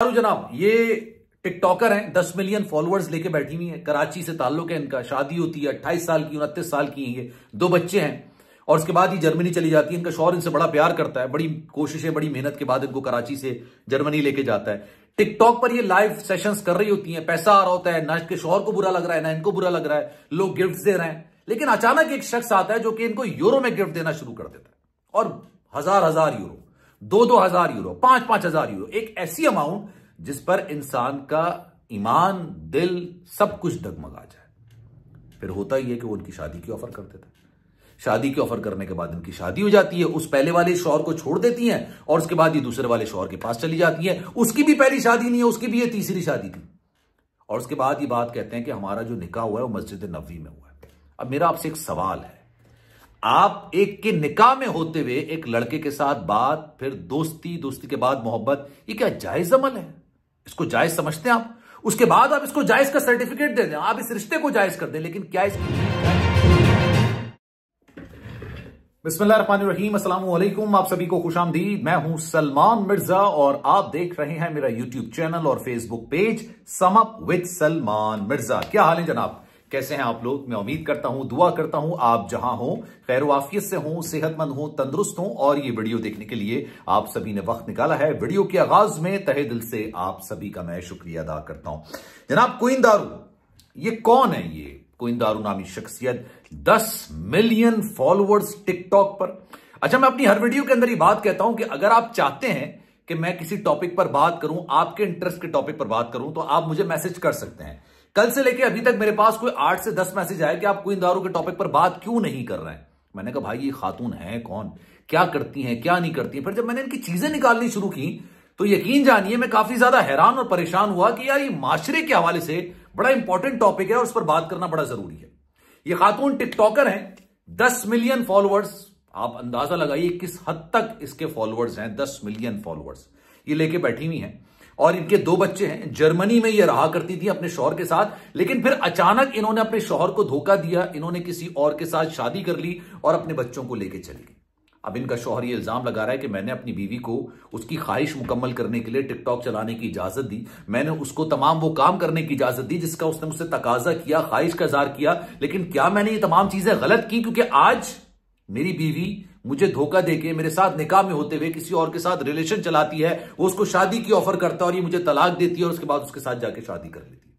जनाब, ये टिकटॉकर हैं, 10 मिलियन फॉलोअर्स लेके बैठी हुई हैं। कराची से ताल्लुक है इनका, शादी होती है, 28 साल की 29 साल की हैं, ये 2 बच्चे हैं और उसके बाद ये जर्मनी चली जाती है। इनका शौहर इनसे बड़ा प्यार करता है, बड़ी कोशिशें, बड़ी मेहनत के बाद इनको कराची से जर्मनी लेके जाता है। टिकटॉक पर ये लाइव सेशंस कर रही होती हैं, पैसा आ रहा होता है, ना इसके शौहर को बुरा लग रहा है ना इनको बुरा लग रहा है, लोग गिफ्ट दे रहे हैं। लेकिन अचानक एक शख्स आता है जो कि इनको यूरो में गिफ्ट देना शुरू कर देता है और हजार यूरो, 2-2 हजार यूरो, 5-5 हजार यूरो, एक ऐसी अमाउंट जिस पर इंसान का ईमान, दिल, सब कुछ डगमगा जाए। फिर होता ही है कि वो उनकी शादी की ऑफर कर देता है। शादी की ऑफर करने के बाद इनकी शादी हो जाती है, उस पहले वाले शौहर को छोड़ देती हैं और उसके बाद ये दूसरे वाले शौहर के पास चली जाती है। उसकी भी पहली शादी नहीं है, उसकी भी ये तीसरी शादी थी और उसके बाद ये बात कहते हैं कि हमारा जो निकाह हुआ है वो मस्जिद नबवी में हुआ है। अब मेरा आपसे एक सवाल है, आप एक के निकाह में होते हुए एक लड़के के साथ बात, फिर दोस्ती, दोस्ती के बाद मोहब्बत, ये क्या जायज अमल है? इसको जायज समझते हैं आप? उसके बाद आप इसको जायज का सर्टिफिकेट दे दें, आप इस रिश्ते को जायज कर दें, लेकिन क्या इसकी? बिस्मिल्लाहिर्रहमानिर्रहीम, अस्सलाम वालेकुम, आप सभी को खुशामदीद। मैं हूं सलमान मिर्जा और आप देख रहे हैं मेरा यूट्यूब चैनल और Facebook page sum up with Salman Mirza. क्या हाल है जनाब, कैसे हैं आप लोग? मैं उम्मीद करता हूं, दुआ करता हूं आप जहां हो खैर वाफियत से हो, सेहतमंद हो, तंदुरुस्त हो और ये वीडियो देखने के लिए आप सभी ने वक्त निकाला है। वीडियो के आगाज में तहे दिल से आप सभी का मैं शुक्रिया अदा करता हूं। जनाब, क्वीन दारू, ये कौन है? ये क्वीन दारू नामी शख्सियत, 10 मिलियन फॉलोअर्स टिकटॉक पर। अच्छा, मैं अपनी हर वीडियो के अंदर ये बात कहता हूं कि अगर आप चाहते हैं कि मैं किसी टॉपिक पर बात करूं, आपके इंटरेस्ट के टॉपिक पर बात करूं, तो आप मुझे मैसेज कर सकते हैं। कल से लेके अभी तक मेरे पास कोई 8 से 10 मैसेज आए कि आप क्वीन दारू के टॉपिक पर बात क्यों नहीं कर रहे हैं। मैंने कहा भाई, ये खातून है कौन, क्या करती हैं, क्या नहीं करती हैं। फिर जब मैंने इनकी चीजें निकालनी शुरू की तो यकीन जानिए मैं काफी ज्यादा हैरान और परेशान हुआ कि यार ये माशरे के हवाले से बड़ा इंपॉर्टेंट टॉपिक है और उस पर बात करना बड़ा जरूरी है। ये खातून टिकटॉकर है, 10 मिलियन फॉलोअर्स। आप अंदाजा लगाइए किस हद तक इसके फॉलोअर्स हैं, 10 मिलियन फॉलोअर्स ये लेके बैठी हुई हैं और इनके 2 बच्चे हैं। जर्मनी में ये रहा करती थी अपने शौहर के साथ, लेकिन फिर अचानक इन्होंने अपने शौहर को धोखा दिया, इन्होंने किसी और के साथ शादी कर ली और अपने बच्चों को लेके चली गई। अब इनका शौहर ये इल्जाम लगा रहा है कि मैंने अपनी बीवी को उसकी ख्वाहिश मुकम्मल करने के लिए टिकटॉक चलाने की इजाजत दी, मैंने उसको तमाम वो काम करने की इजाजत दी जिसका उसने मुझसे तकाजा किया, ख्वाहिश का इजहार किया। लेकिन क्या मैंने ये तमाम चीजें गलत की? क्योंकि आज मेरी बीवी मुझे धोखा देके मेरे साथ निकाह में होते हुए किसी और के साथ रिलेशन चलाती है, वो उसको शादी की ऑफर करता है और ये मुझे तलाक देती है और उसके बाद उसके साथ जाके शादी कर लेती है।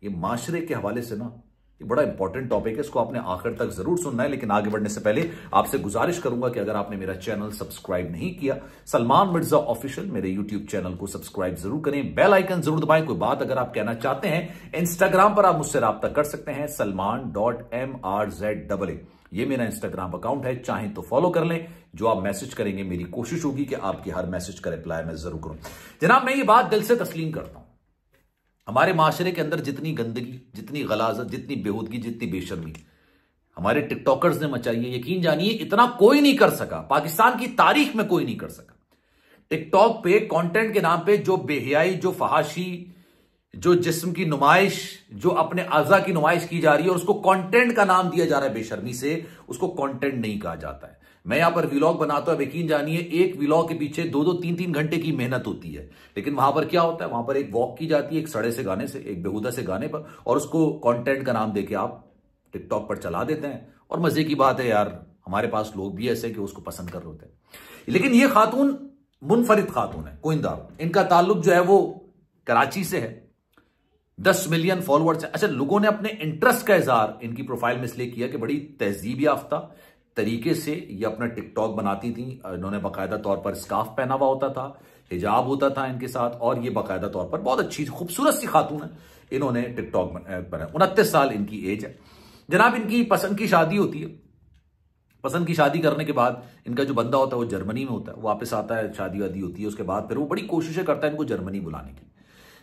ये माशरे के हवाले से ना ये बड़ा इंपॉर्टेंट टॉपिक है, इसको आपने आखिर तक जरूर सुनना है। लेकिन आगे बढ़ने से पहले आपसे गुजारिश करूंगा कि अगर आपने मेरा चैनल सब्सक्राइब नहीं किया, सलमान मिर्जा ऑफिशियल, मेरे यूट्यूब चैनल को सब्सक्राइब जरूर करें, बेल आइकन जरूर दबाएं। कोई बात अगर आप कहना चाहते हैं, इंस्टाग्राम पर आप मुझसे राब्ता कर सकते हैं, salman.mrza, ये मेरा इंस्टाग्राम अकाउंट है, चाहें तो फॉलो कर लें। जो आप मैसेज करेंगे, मेरी कोशिश होगी कि आपकी हर मैसेज का रिप्लाई मैं जरूर करूं। जनाब, मैं ये बात दिल से तस्लीम करता हूं, हमारे माशरे के अंदर जितनी गंदगी, जितनी गलाजत, जितनी बेहूदगी, जितनी बेशर्मी हमारे टिकटॉकर्स ने मचाई है, यकीन जानिए इतना कोई नहीं कर सका, पाकिस्तान की तारीख में कोई नहीं कर सका। टिकटॉक पे कंटेंट के नाम पे जो बेहयाई, जो फहाशी, जो जिस्म की नुमाइश, जो अपने अज़ा की नुमाइश की जा रही है और उसको कंटेंट का नाम दिया जा रहा है बेशर्मी से, उसको कंटेंट नहीं कहा जाता है। मैं यहां पर व्लॉग बनाता हूं, यकीन जानिए एक व्लॉग के पीछे 2-2, 3-3 घंटे की मेहनत होती है। लेकिन वहां पर क्या होता है, वहां पर एक वॉक की जाती है एक सड़े से गाने से, एक बेहुदा से गाने पर, और उसको कंटेंट का नाम देके आप टिकटॉक पर चला देते हैं। और मजे की बात है यार, हमारे पास लोग भी ऐसे कि उसको पसंद कर रहे होते हैं। लेकिन ये खातून मुनफरिद खातून है, क्वीन दारू। इनका ताल्लुक जो है वो कराची से है, 10 मिलियन फॉलोअर्स है। अच्छा, लोगों ने अपने इंटरेस्ट का इजहार इनकी प्रोफाइल में इसलिए किया कि बड़ी तहजीब याफ्ता तरीके से ये अपना टिकटॉक बनाती थी। इन्होंने बाकायदा तौर पर स्कार्फ पहना हुआ होता था, हिजाब होता था इनके साथ, और ये बाकायदा तौर पर बहुत अच्छी खूबसूरत सी खातून है। इन्होंने टिकटॉक बनाया, 29 साल इनकी एज है। जनाब, इनकी पसंद की शादी होती है। पसंद की शादी करने के बाद इनका जो बंदा होता है वो जर्मनी में होता है, वापस आता है, शादी वादी होती है, उसके बाद फिर वो बड़ी कोशिशें करता है इनको जर्मनी बुलाने की।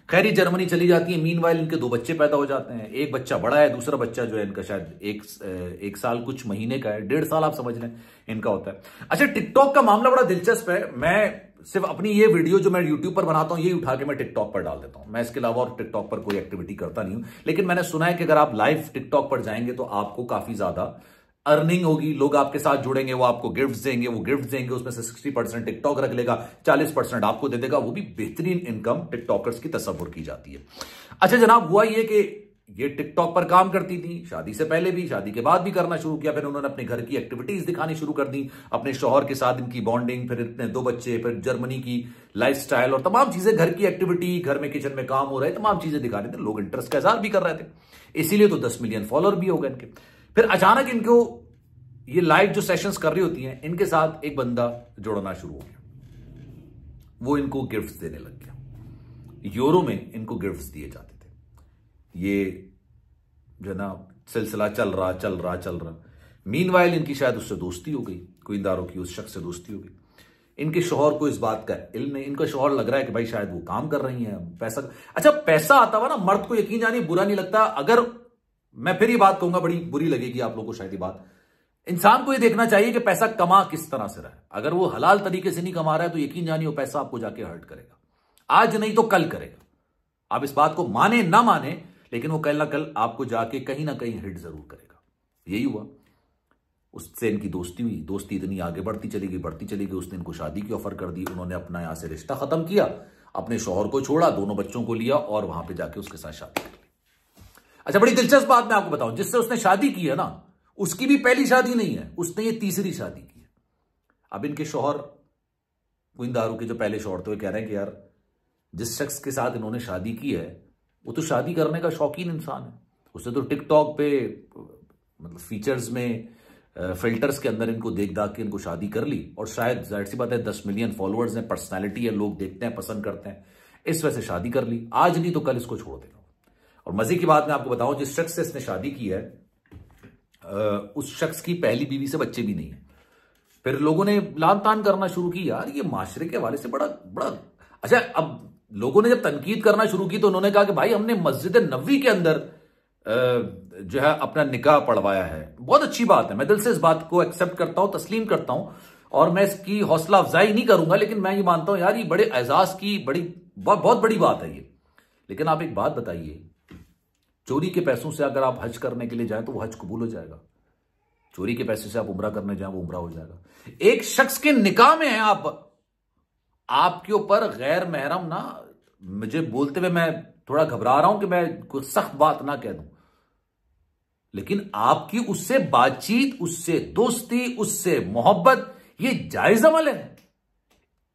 खैर, ये जर्मनी चली जाती है। मीनवाइल इनके 2 बच्चे पैदा हो जाते हैं, एक बच्चा बड़ा है, दूसरा बच्चा जो है इनका शायद एक साल कुछ महीने का है, 1.5 साल आप समझ लें इनका होता है। अच्छा, टिकटॉक का मामला बड़ा दिलचस्प है। मैं सिर्फ अपनी ये वीडियो जो मैं यूट्यूब पर बनाता हूं, ये उठा के मैं टिकटॉक पर डाल देता हूं। मैं इसके अलावा और टिकटॉक पर कोई एक्टिविटी करता नहीं हूं। लेकिन मैंने सुना है कि अगर आप लाइव टिकटॉक पर जाएंगे तो आपको काफी ज्यादा अर्निंग होगी, लोग आपके साथ जुड़ेंगे, वो आपको गिफ्ट्स देंगे, वो गिफ्ट्स देंगे, उसमें से 60% टिकटॉक रख लेगा, 40% आपको दे देगा। वो भी बेहतरीन इनकम टिकटॉकर्स की तस्वुर की जाती है। अच्छा जनाब, हुआ ये कि ये टिकटॉक पर काम करती थी, शादी से पहले भी, शादी के बाद भी करना शुरू किया। फिर उन्होंने अपने घर की एक्टिविटीज दिखानी शुरू कर दी, अपने शौहर के साथ इनकी बॉन्डिंग, फिर इतने 2 बच्चे, फिर जर्मनी की लाइफस्टाइल और तमाम चीजें, घर की एक्टिविटी, घर में किचन में काम हो रहे, तमाम चीजें दिखा रहे थे। लोग इंटरेस्ट का इजहार भी कर रहे थे, इसीलिए तो 10 मिलियन फॉलोअर भी हो गए इनके। फिर अचानक इनको ये लाइव जो सेशंस कर रही होती हैं, इनके साथ एक बंदा जुड़ना शुरू हो गया। वो इनको गिफ्ट्स देने लग गया, यूरो में इनको गिफ्ट्स दिए जाते थे। ये जो ना सिलसिला चल रहा। मीनवाइल इनकी शायद उससे दोस्ती हो गई, कुइंदारों की उस शख्स से दोस्ती हो गई। इनके शौहर को इस बात का इल्म नहीं। इनका शौहर लग रहा है कि भाई शायद वो काम कर रही हैं, पैसा। अच्छा पैसा आता हुआ ना, मर्द को यकीन जानिए बुरा नहीं लगता। अगर मैं फिर ये बात कहूंगा, बड़ी बुरी लगेगी आप लोगों को शायद ये बात, इंसान को ये देखना चाहिए कि पैसा कमा किस तरह से रहा है। अगर वो हलाल तरीके से नहीं कमा रहा है तो यकीन जानिए वो पैसा आपको जाके हर्ट करेगा, आज नहीं तो कल करेगा। आप इस बात को माने ना माने, लेकिन वो कल ना कल आपको जाके कहीं ना कहीं हिट जरूर करेगा। यही हुआ, उससे इनकी दोस्ती हुई, दोस्ती इतनी आगे बढ़ती चली गई। उसने इनको शादी की ऑफर कर दी, उन्होंने अपना यहां से रिश्ता खत्म किया, अपने शौहर को छोड़ा, 2 बच्चों को लिया और वहां पे जाके उसके साथ शादी कर ली। अच्छा बड़ी दिलचस्प बात मैं आपको बताऊं, जिससे उसने शादी की है ना, उसकी भी पहली शादी नहीं है, उसने ये तीसरी शादी की है। अब इनके शौहर कुइंदारू के जो पहले शौहर थे, वो कह रहे हैं कि यार जिस शख्स के साथ इन्होंने शादी की है वो तो शादी करने का शौकीन इंसान है। उसने तो टिकटॉक पे मतलब फीचर्स में फिल्टर्स के अंदर इनको देख दाख के इनको शादी कर ली, और शायद जाहिर सी बात है 10 मिलियन फॉलोअर्स हैं, पर्सनैलिटी है, लोग देखते हैं, पसंद करते हैं, इस वजह से शादी कर ली। आज नहीं तो कल इसको छोड़ देगा। और मजे की बात मैं आपको बताऊं, जिस शख्स से इसने शादी की है उस शख्स की पहली बीवी से बच्चे भी नहीं है। फिर लोगों ने लान तान करना शुरू की, यार ये माशरे के हवाले से बड़ा अच्छा। अब लोगों ने जब तनकीद करना शुरू की तो उन्होंने कहा कि भाई हमने मस्जिद नबवी के अंदर जो है अपना निकाह पढ़वाया है। बहुत अच्छी बात है, मैं दिल से इस बात को एक्सेप्ट करता हूं, तस्लीम करता हूं, और मैं इसकी हौसला अफजाई नहीं करूंगा, लेकिन मैं ये मानता हूं यार ये बड़े एजाज की बहुत बड़ी बात है ये। लेकिन आप एक बात बताइए, चोरी के पैसों से अगर आप हज करने के लिए जाएं तो वो हज कबूल हो जाएगा? चोरी के पैसे से आप उम्रा करने जाएं वो उम्रा हो जाएगा? एक शख्स के निकाह में है आप, आपके ऊपर गैर महरम ना, मुझे बोलते हुए मैं थोड़ा घबरा रहा हूं कि मैं कुछ सख्त बात ना कह दूं, लेकिन आपकी उससे बातचीत, उससे दोस्ती, उससे मोहब्बत, ये जायज अमल है।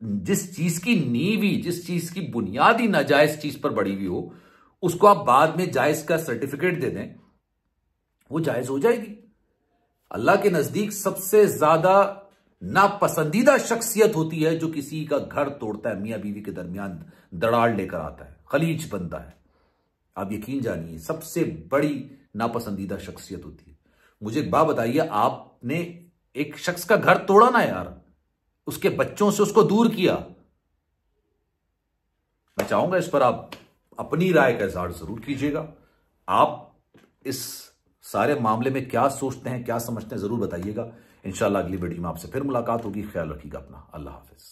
जिस चीज की नींव ही, जिस चीज की बुनियादी नाजायज चीज पर बड़ी हुई हो, उसको आप बाद में जायज का सर्टिफिकेट दे दें, वो जायज हो जाएगी। अल्लाह के नजदीक सबसे ज्यादा नापसंदीदा शख्सियत होती है जो किसी का घर तोड़ता है, मियां बीवी के दरमियान दरार लेकर आता है, खलीज बनता है। आप यकीन जानिए सबसे बड़ी नापसंदीदा शख्सियत होती है। मुझे एक बात बताइए, आपने एक शख्स का घर तोड़ा ना यार, उसके बच्चों से उसको दूर किया। मैं चाहूंगा इस पर आप अपनी राय का इजहार जरूर कीजिएगा। आप इस सारे मामले में क्या सोचते हैं, क्या समझते हैं, जरूर बताइएगा। इंशाल्लाह अगली वीडियो में आपसे फिर मुलाकात होगी। ख्याल रखिएगा अपना। अल्लाह हाफिज।